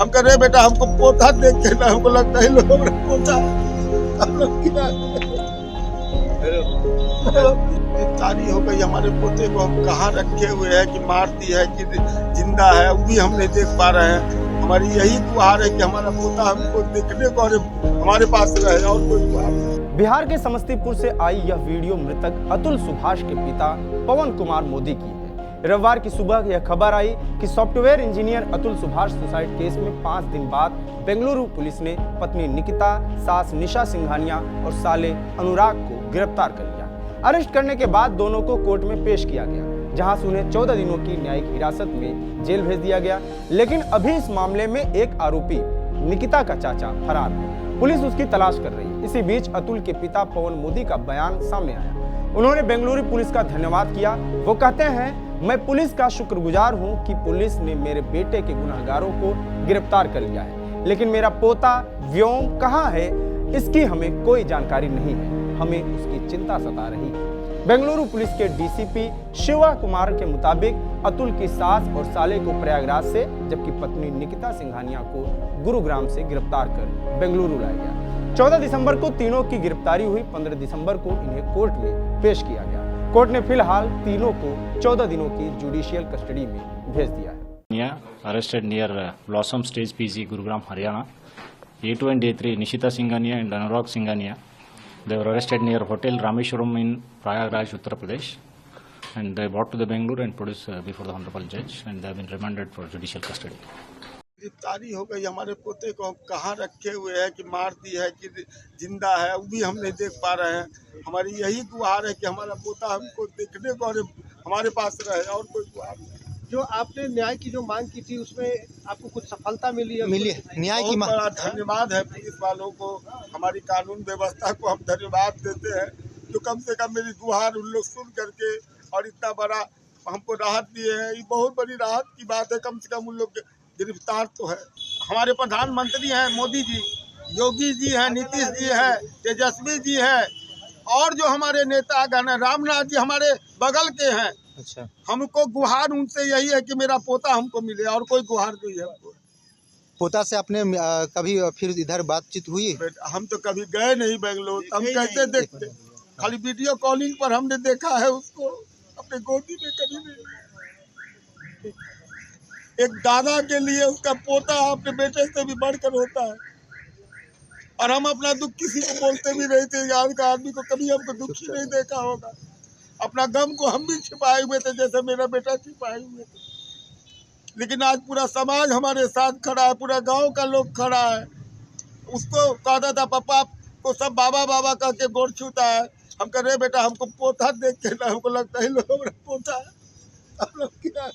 हम कह रहे बेटा हमको पोता देख के ना हमको लगता है लोग पोता हम लोग तारी हो गई हमारे पोते को हम कहाँ रखे हुए हैं कि मार दी है कि जिंदा है वो भी हम नहीं देख पा रहे हैं। हमारी यही गुहार है कि हमारा पोता हमको देखने को और हमारे पास रहे और कोई गुहार नहीं। बिहार के समस्तीपुर से आई यह वीडियो मृतक अतुल सुभाष के पिता पवन कुमार मोदी की है। रविवार की सुबह यह खबर आई कि software engineer Atul Subhash suicide case में 5 दिन बाद बेंगलुरु पुलिस ने पत्नी निकिता, सास निशा सिंघानिया और साले अनुराग को गिरफ्तार कर लिया। अरेस्ट करने के बाद दोनों को कोर्ट में पेश किया गया, जहां से उन्हें 14 दिनों की न्यायिक हिरासत में जेल भेज दिया गया। लेकिन अभी इस मामले में एक आरोपी निकिता का चाचा फरार है, पुलिस उसकी तलाश कर रही है। इसी बीच अतुल के पिता पवन मोदी का बयान सामने आया। उन्होंने बेंगलुरु पुलिस का धन्यवाद किया। वो कहते हैं, मैं पुलिस का शुक्रगुजार हूं कि पुलिस ने मेरे बेटे के गुनहगारों को गिरफ्तार कर लिया है, लेकिन मेरा पोता व्योम कहां है इसकी हमें कोई जानकारी नहीं है। हमें उसकी चिंता सता रही है। बेंगलुरु पुलिस के डीसीपी शिवा कुमार के मुताबिक अतुल की सास और साले को प्रयागराज से, जबकि पत्नी निकिता सिंघानिया को गुरुग्राम से गिरफ्तार कर बेंगलुरु लाया गया। 14 दिसंबर को तीनों की गिरफ्तारी हुई। 15 दिसंबर को इन्हें कोर्ट में पेश किया गया। कोर्ट ने फिलहाल तीनों को 14 दिनों की जुडिशियल कस्टडी में भेज दिया है। Arrested near Blossom Stage PG, Gurugram, Haryana. A2 and A3, Nishita Singhania and Anurag Singhania. They were arrested near Hotel Rameshwaram in Prayagraj, Uttar Pradesh, and they brought to the Bengaluru and produced before the Honorable Judge, and they have been remanded for judicial custody. गिरफ्तारी हो गई हमारे पोते को हम कहाँ रखे हुए हैं कि मार दी है कि जिंदा है वो भी हम नहीं देख पा रहे हैं। हमारी यही गुहार है कि हमारा पोता हमको देखने को और हमारे पास रहे और कोई गुहार नहीं। जो आपने न्याय की जो मांग की थी उसमें आपको कुछ सफलता मिली है? मिली न्याय की मांग। बड़ा धन्यवाद है पुलिस वालों को, हमारी कानून व्यवस्था को हम धन्यवाद देते हैं जो कम से कम मेरी गुहार उन लोग सुन करके और इतना बड़ा हमको राहत दिए हैं। ये बहुत बड़ी राहत की बात है। कम से कम उन लोग गिरफ्तार तो है। हमारे प्रधानमंत्री हैं मोदी जी, योगी जी हैं, नीतीश जी हैं, तेजस्वी जी हैं और जो हमारे नेतागण हैं, रामनाथ जी हमारे बगल के हैं। अच्छा, हमको गुहार उनसे यही है कि मेरा पोता हमको मिले और कोई गुहार नहीं है हमको। पोता से आपने कभी फिर इधर बातचीत हुई? हम तो कभी गए नहीं बेंगलोर, हम कैसे देखते? खाली वीडियो कॉलिंग पर हमने देखा है उसको, अपने गोदी में कभी नहीं। एक दादा के लिए उसका पोता अपने बेटे से भी बढ़कर होता है। और हम अपना दुख किसी को बोलते भी नहीं थे। आज का आदमी को कभी हमको दुखी नहीं देखा होगा। अपना गम को हम भी छिपाए हुए थे जैसे मेरा बेटा छिपाए हुए थे। लेकिन आज पूरा समाज हमारे साथ खड़ा है, पूरा गांव का लोग खड़ा है। उसको कहता था पापा को सब बाबा बाबा कह के गोड़ छूता है। हम कह रहे बेटा हमको पोता देख के ना हमको लगता है लोग पोता हम लोग क्या।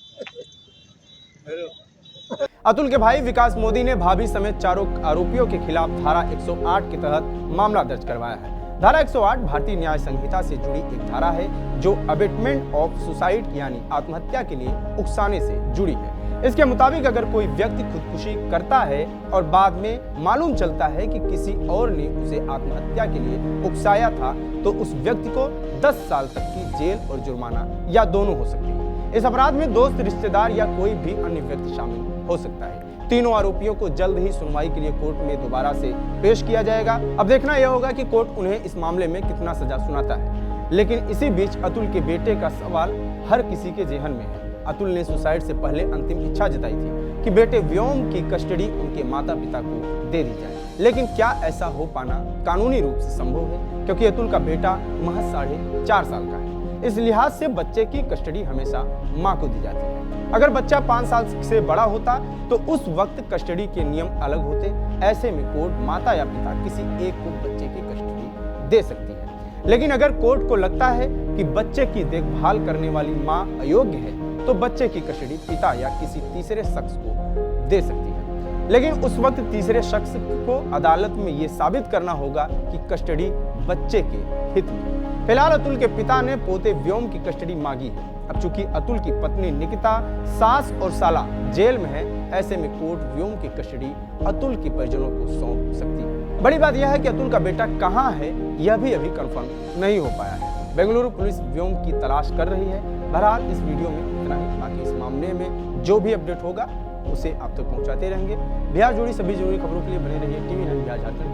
अतुल के भाई विकास मोदी ने भाभी समेत चारों आरोपियों के खिलाफ धारा 108 के तहत मामला दर्ज करवाया है। धारा 108 भारतीय न्याय संहिता से जुड़ी एक धारा है जो अबेटमेंट ऑफ सुसाइड यानी आत्महत्या के लिए उकसाने से जुड़ी है। इसके मुताबिक अगर कोई व्यक्ति खुदकुशी करता है और बाद में मालूम चलता है कि किसी और ने उसे आत्महत्या के लिए उकसाया था तो उस व्यक्ति को 10 साल तक की जेल और जुर्माना या दोनों हो सकते हैं। इस अपराध में दोस्त, रिश्तेदार या कोई भी अन्य व्यक्ति शामिल हो सकता है। तीनों आरोपियों को जल्द ही सुनवाई के लिए कोर्ट में दोबारा से पेश किया जाएगा। अब देखना यह होगा कि कोर्ट उन्हें इस मामले में कितना सजा सुनाता है। लेकिन इसी बीच अतुल के बेटे का सवाल हर किसी के जेहन में है। अतुल ने सुसाइड से पहले अंतिम इच्छा जताई थी कि बेटे व्योम की कस्टडी उनके माता पिता को दे दी जाए। लेकिन क्या ऐसा हो पाना कानूनी रूप से संभव है? क्योंकि अतुल का बेटा महज 4.5 साल का है। इस लिहाज से बच्चे की कस्टडी हमेशा मां को दी जाती है। अगर बच्चा 5 साल से बड़ा होता तो उस वक्त कस्टडी के नियम अलग होते। ऐसे में कोर्ट माता या पिता किसी एक को बच्चे की कस्टडी दे सकती है। लेकिन अगर कोर्ट को लगता है कि बच्चे की देखभाल करने वाली मां अयोग्य है तो बच्चे की कस्टडी पिता या किसी तीसरे शख्स को दे सकती है। लेकिन उस वक्त तीसरे शख्स को अदालत में ये साबित करना होगा कि कस्टडी बच्चे के हित में। फिलहाल अतुल के पिता ने पोते व्योम की कस्टडी मांगी है। अब चूंकि अतुल की पत्नी निकिता, सास और साला जेल में है, ऐसे में कोर्ट व्योम की कस्टडी अतुल के परिजनों को सौंप सकती है। बड़ी बात यह है कि अतुल का बेटा कहां है यह भी अभी कंफर्म नहीं हो पाया है। बेंगलुरु पुलिस व्योम की तलाश कर रही है। बहरहाल इस वीडियो में इतना ही। बाकी इस मामले में जो भी अपडेट होगा उसे आप तक पहुंचाते रहेंगे। बिहार जुड़ी सभी जरूरी खबरों के लिए बने रहिए टीवी 9 बिहार झारखंड।